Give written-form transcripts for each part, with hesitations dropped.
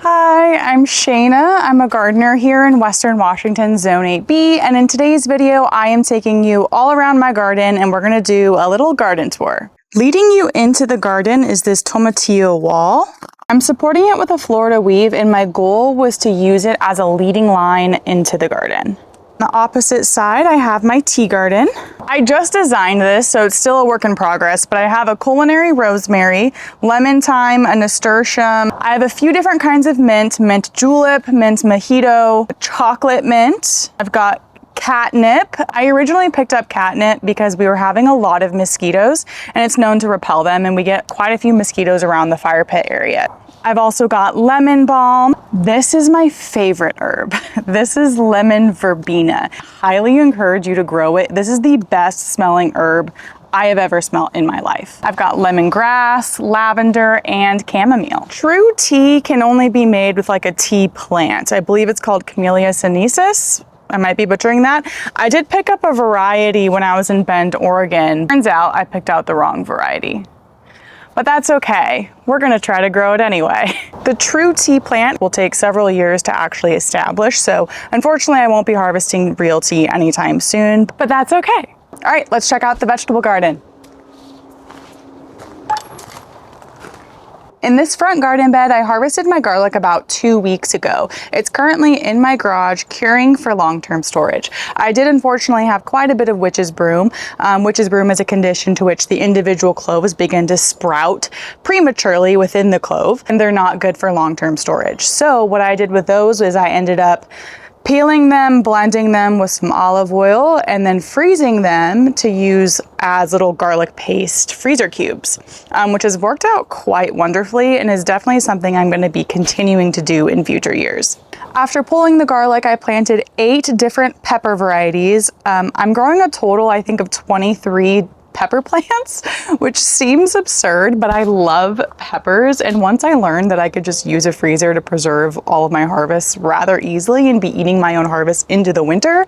Hi, I'm Shayna. I'm a gardener here in Western Washington, Zone 8B, and in today's video, I am taking you all around my garden and we're gonna do a little garden tour. Leading you into the garden is this tomatillo wall. I'm supporting it with a Florida weave and my goal was to use it as a leading line into the garden. On the opposite side, I have my tea garden. I just designed this, so it's still a work in progress, but I have a culinary rosemary, lemon thyme, a nasturtium. I have a few different kinds of mint julep, mint mojito, chocolate mint. I've got catnip. I originally picked up catnip because we were having a lot of mosquitoes and it's known to repel them, and we get quite a few mosquitoes around the fire pit area. I've also got lemon balm. This is my favorite herb. This is lemon verbena. Highly encourage you to grow it. This is the best smelling herb I have ever smelled in my life. I've got lemongrass, lavender, and chamomile. True tea can only be made with like a tea plant. I believe it's called Camellia sinensis. I might be butchering that. I did pick up a variety when I was in Bend, Oregon. Turns out I picked out the wrong variety. But that's okay. We're gonna try to grow it anyway. The true tea plant will take several years to actually establish, so unfortunately I won't be harvesting real tea anytime soon, but that's okay. All right, let's check out the vegetable garden. In this front garden bed, I harvested my garlic about 2 weeks ago. It's currently in my garage curing for long-term storage. I did unfortunately have quite a bit of witch's broom. Witch's broom is a condition to which the individual cloves begin to sprout prematurely within the clove, and they're not good for long-term storage. So what I did with those is I ended up peeling them, blending them with some olive oil, and then freezing them to use as little garlic paste freezer cubes, which has worked out quite wonderfully and is definitely something I'm going to be continuing to do in future years. After pulling the garlic, I planted 8 different pepper varieties. I'm growing a total, I think, of 23 pepper plants, which seems absurd, but I love peppers. And once I learned that I could just use a freezer to preserve all of my harvests rather easily and be eating my own harvest into the winter,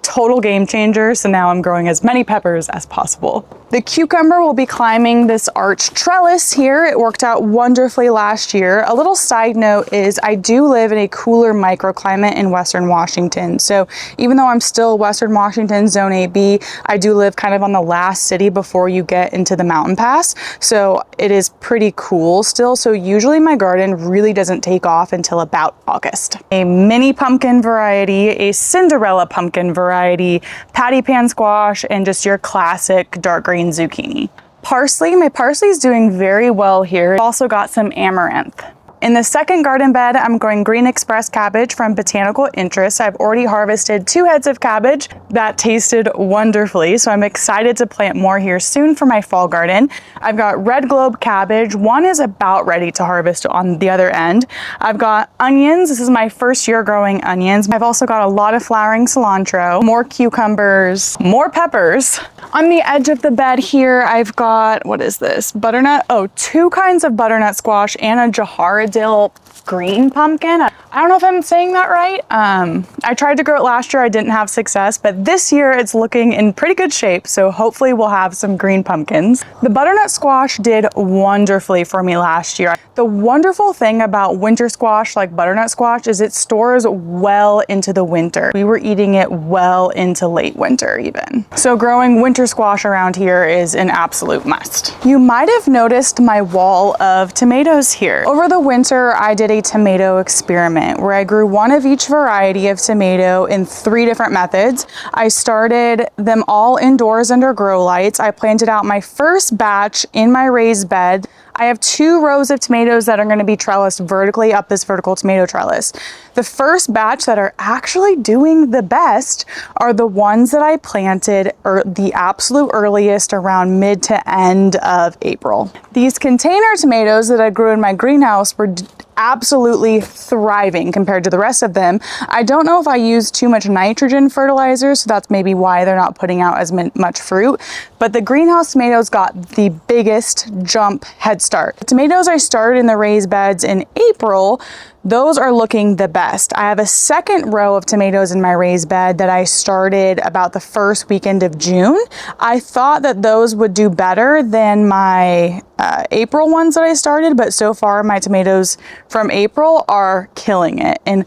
total game changer. So now I'm growing as many peppers as possible. The cucumber will be climbing this arch trellis here. It worked out wonderfully last year. A little side note is I do live in a cooler microclimate in Western Washington. So even though I'm still Western Washington, Zone 8B, I do live kind of on the last city before you get into the mountain pass. So it is pretty cool still. So usually my garden really doesn't take off until about August. A mini pumpkin variety, a Cinderella pumpkin variety, patty pan squash, and just your classic dark green zucchini. Parsley, my parsley is doing very well here. Also got some amaranth. In the second garden bed, I'm growing Green Express cabbage from Botanical Interest. I've already harvested 2 heads of cabbage that tasted wonderfully, so I'm excited to plant more here soon for my fall garden. I've got red globe cabbage. One is about ready to harvest on the other end. I've got onions. This is my first year growing onions. I've also got a lot of flowering cilantro, more cucumbers, more peppers. On the edge of the bed here, I've got, what is this? Butternut. Oh, 2 kinds of butternut squash and a Jahara dill green pumpkin. I don't know if I'm saying that right. I tried to grow it last year. I didn't have success, but this year it's looking in pretty good shape. So hopefully we'll have some green pumpkins. The butternut squash did wonderfully for me last year. The wonderful thing about winter squash, like butternut squash, is it stores well into the winter. We were eating it well into late winter even. So growing winter squash around here is an absolute must. You might have noticed my wall of tomatoes here. Over the winter, I did a tomato experiment where I grew one of each variety of tomato in 3 different methods. I started them all indoors under grow lights. I planted out my first batch in my raised bed. I have 2 rows of tomatoes that are going to be trellised vertically up this vertical tomato trellis. The first batch that are actually doing the best are the ones that I planted the absolute earliest around mid to end of April. These container tomatoes that I grew in my greenhouse were absolutely thriving compared to the rest of them. I don't know if I used too much nitrogen fertilizer, so that's maybe why they're not putting out as much fruit, but the greenhouse tomatoes got the biggest jump head start. The tomatoes I started in the raised beds in April, those are looking the best. I have a second row of tomatoes in my raised bed that I started about the first weekend of June. I thought that those would do better than my April ones that I started, but so far my tomatoes from April are killing it. And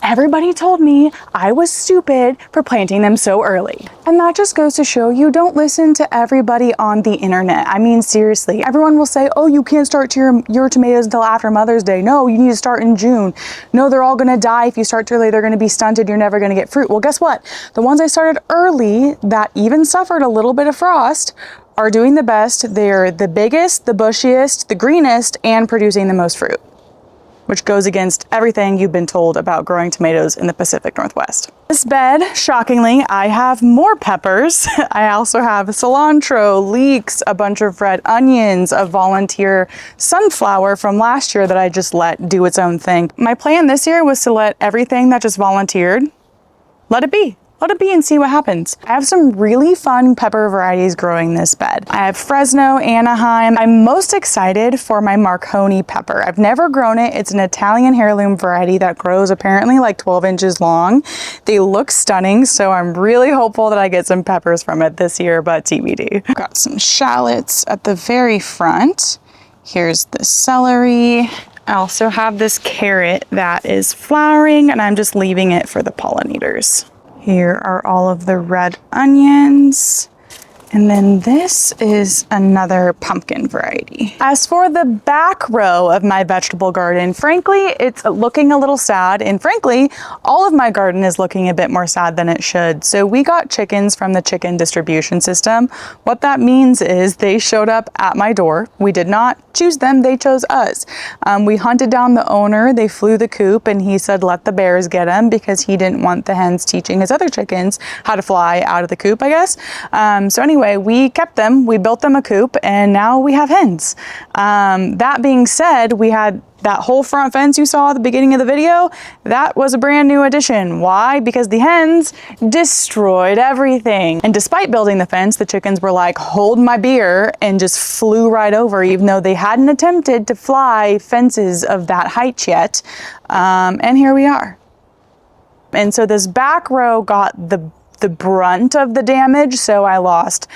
everybody told me I was stupid for planting them so early. And that just goes to show you don't listen to everybody on the internet. I mean, seriously, everyone will say, oh, you can't start your tomatoes until after Mother's Day. No, you need to start in June. No, they're all gonna die if you start too early. They're gonna be stunted. You're never gonna get fruit. Well, guess what? The ones I started early that even suffered a little bit of frost are doing the best. They're the biggest, the bushiest, the greenest, and producing the most fruit, which goes against everything you've been told about growing tomatoes in the Pacific Northwest. This bed, shockingly, I have more peppers. I also have cilantro, leeks, a bunch of red onions, a volunteer sunflower from last year that I just let do its own thing. My plan this year was to let everything that just volunteered, let it be. Let it be and see what happens. I have some really fun pepper varieties growing this bed. I have Fresno, Anaheim. I'm most excited for my Marconi pepper. I've never grown it. It's an Italian heirloom variety that grows apparently like 12 inches long. They look stunning, so I'm really hopeful that I get some peppers from it this year, but TBD. I've got some shallots at the very front. Here's the celery. I also have this carrot that is flowering and I'm just leaving it for the pollinators. Here are all of the red onions. And then this is another pumpkin variety. As for the back row of my vegetable garden, frankly, it's looking a little sad. And frankly, all of my garden is looking a bit more sad than it should. So we got chickens from the chicken distribution system. What that means is they showed up at my door. We did not choose them, they chose us. We hunted down the owner, they flew the coop, and he said let the bears get them because he didn't want the hens teaching his other chickens how to fly out of the coop, I guess. So anyway, we kept them, we built them a coop, and now we have hens. That being said, we had that whole front fence you saw at the beginning of the video, that was a brand new addition. Why? Because the hens destroyed everything. And despite building the fence, the chickens were like, hold my beer, and just flew right over, even though they hadn't attempted to fly fences of that height yet. And here we are. And so this back row got the brunt of the damage, so I lost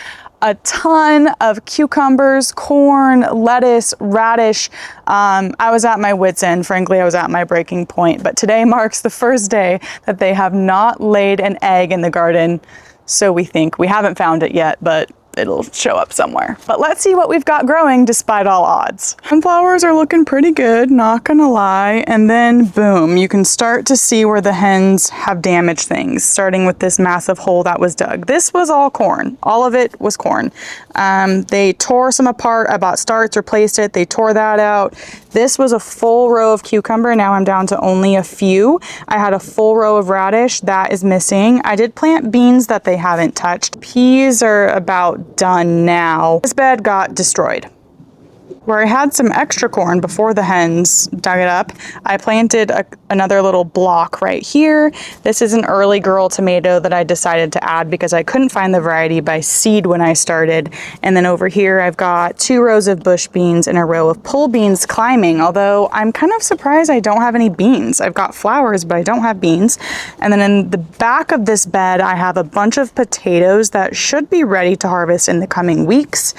a ton of cucumbers, corn, lettuce, radish. I was at my wit's end. Frankly, I was at my breaking point, but today marks the first day that they have not laid an egg in the garden. So we think. We haven't found it yet, but it'll show up somewhere. But let's see what we've got growing despite all odds. Sunflowers are looking pretty good, not gonna lie. And then boom, you can start to see where the hens have damaged things, starting with this massive hole that was dug. This was all corn. All of it was corn. They tore some apart. I bought starts, replaced it. They tore that out. This was a full row of cucumber. Now I'm down to only a few. I had a full row of radish that is missing. I did plant beans that they haven't touched. Peas are about done now. This bed got destroyed. Where I had some extra corn before the hens dug it up, I planted another little block right here. This is an early girl tomato that I decided to add because I couldn't find the variety by seed when I started. And then over here, I've got 2 rows of bush beans and a row of pole beans climbing, although I'm kind of surprised I don't have any beans. I've got flowers, but I don't have beans. And then in the back of this bed, I have a bunch of potatoes that should be ready to harvest in the coming weeks.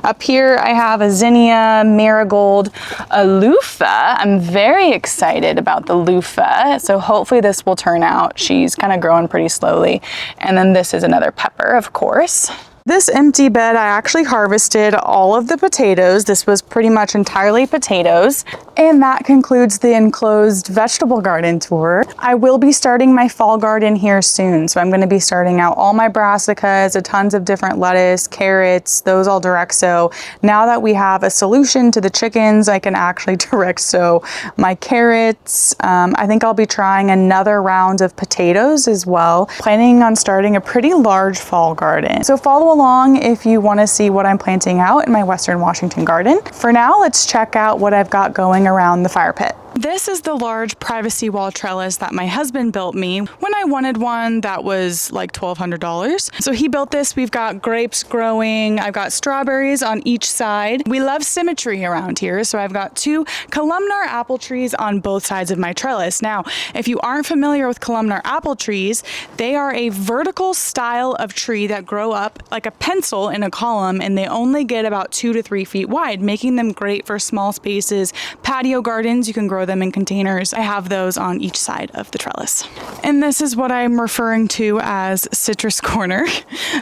Up here, I have a zinnia, marigold, a loofah. I'm very excited about the loofah, so hopefully this will turn out. She's kind of growing pretty slowly. And then this is another pepper, of course. This empty bed, I actually harvested all of the potatoes. This was pretty much entirely potatoes. And that concludes the enclosed vegetable garden tour. I will be starting my fall garden here soon. So I'm gonna be starting out all my brassicas, tons of different lettuce, carrots, those all direct sow. Now that we have a solution to the chickens, I can actually direct sow my carrots. I think I'll be trying another round of potatoes as well. Planning on starting a pretty large fall garden. So follow along if you want to see what I'm planting out in my Western Washington garden. For now, let's check out what I've got going around the fire pit. This is the large privacy wall trellis that my husband built me when I wanted one that was like $1,200. So he built this. We've got grapes growing. I've got strawberries on each side. We love symmetry around here. So I've got 2 columnar apple trees on both sides of my trellis. Now, if you aren't familiar with columnar apple trees, they are a vertical style of tree that grow up like a pencil in a column, and they only get about 2 to 3 feet wide, making them great for small spaces, patio gardens. You can grow them in containers. I have those on each side of the trellis. And this is what I'm referring to as citrus corner.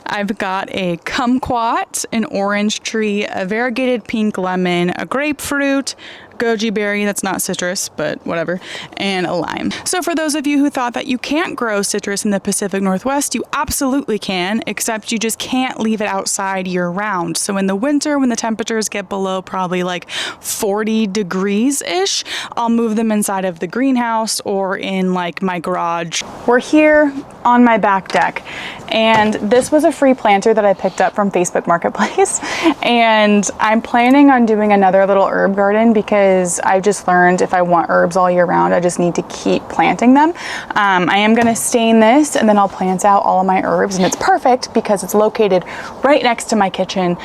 I've got a kumquat, an orange tree, a variegated pink lemon, a grapefruit, goji berry, that's not citrus, but whatever, and a lime. So for those of you who thought that you can't grow citrus in the Pacific Northwest, you absolutely can, except you just can't leave it outside year round. So in the winter, when the temperatures get below probably like 40 degrees-ish, I'll move them inside of the greenhouse or in like my garage. We're here on my back deck, and this was a free planter that I picked up from Facebook Marketplace, and I'm planning on doing another little herb garden because I've just learned if I want herbs all year round, I just need to keep planting them. I am going to stain this, and then I'll plant out all of my herbs, and it's perfect because it's located right next to my kitchen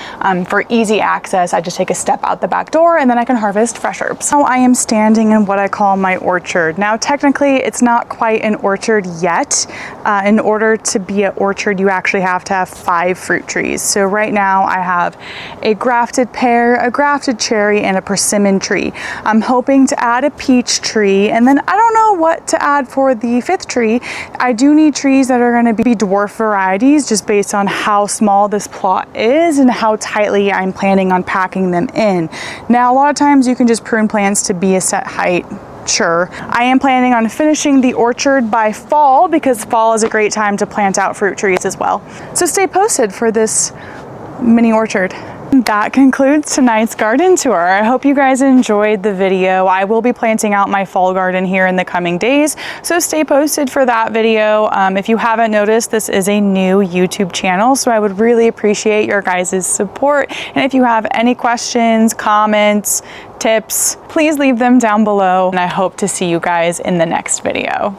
for easy access. I just take a step out the back door, and then I can harvest fresh herbs. So I am standing in what I call my orchard. Now technically it's not quite an orchard yet. In order to be an orchard, you actually have to have 5 fruit trees. So right now I have a grafted pear, a grafted cherry, and a persimmon tree. I'm hoping to add a peach tree, and then I don't know what to add for the 5th tree. I do need trees that are going to be dwarf varieties just based on how small this plot is and how tightly I'm planning on packing them in. Now a lot of times you can just prune plants to be a set height. Sure. I am planning on finishing the orchard by fall because fall is a great time to plant out fruit trees as well. So stay posted for this mini orchard. That concludes tonight's garden tour. I hope you guys enjoyed the video. I will be planting out my fall garden here in the coming days, so stay posted for that video. If you haven't noticed, this is a new YouTube channel, so I would really appreciate your guys' support. And if you have any questions, comments, tips, please leave them down below, and I hope to see you guys in the next video.